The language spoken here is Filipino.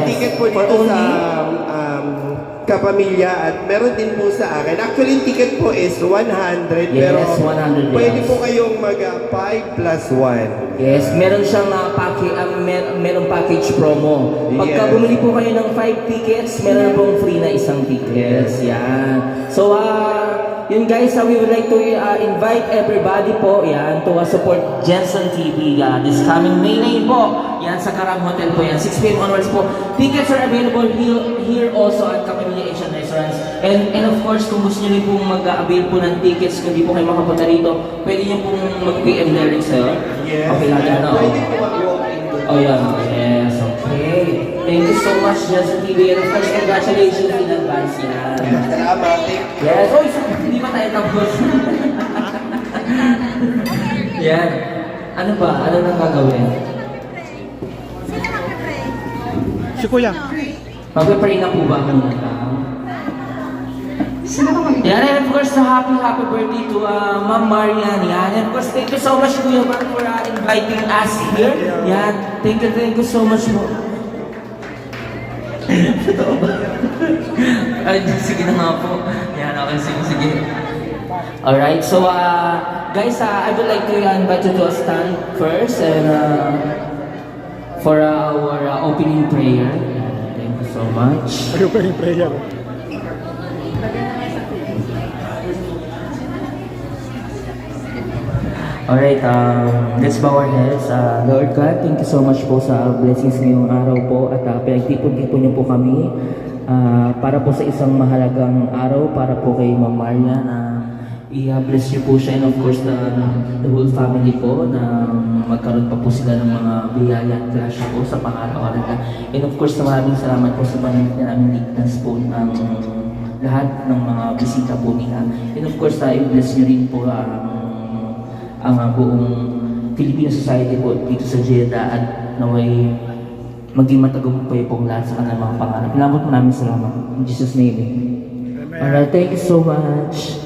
ticket po For dito sa only? Kapamilya at meron din po sa akin. Actually, yung ticket po is 100 pero Yes, 100, pwede yes. po kayong mag 5 plus 1. Yes, meron siyang merong package promo. Pagka Yes. bumili po kayo ng 5 tickets, meron pong free na isang tickets. Yan. So, yun guys, we would like to invite everybody po yan to support Jensen TV this coming May 9 po. Yan sa Karang Hotel po yan. 6 p.m. onwards po. Tickets are available here also at Kapamilya Asian Restaurants. And of course, kung gusto nyo rin pong mag-avail po ng tickets, kung di po kayo makapunta rito, pwede nyo pong mag-PM direct sa'yo. Yes. Okay lang yan, no? Pwede po mag-walk-in doon. Oh, yan. Yes, okay. Thank you so much, Jensen TV. And of course, congratulations in advance yan. Salamat. Yes. Oh, hindi pa tayo tapos. Yan. Ano ba? Ano nang gagawin? Si Kuya. Magpe-pray na po ba muna tayo? Yan, and of course, happy birthday to Ma'am Marian. Yan, and of course, thank you so much, Kuya Mark, for inviting us here. Yan, thank you so much po. Totoo ba? Ay, sige na nga po. Yan, okay, sige. Alright, so guys, I would like to invite you to stand first and for our opening prayer. Thank you so much. Ayaw pa yung prayer. Alright, let's bow our heads. Lord God, thank you so much po sa blessings ngayong araw po at pinagtipon-tipon niyo po kami para po sa isang mahalagang araw para po kay Ma'am Maria na i-bless niyo po siya and of course the whole family po na magkaroon pa po sila ng mga biyaya at grasya po sa pang-araw-araw. And of course, maraming salamat po sa panahon na namin ligtas po ng lahat ng mga bisita po nila. And of course, i-bless niyo rin po ang buong Filipino society po dito sa Jeddah at naway maging matagumpay pong lahat sa kanilang mga pangarap. Salamat, maraming salamat. In Jesus' name. Alright, thank you so much.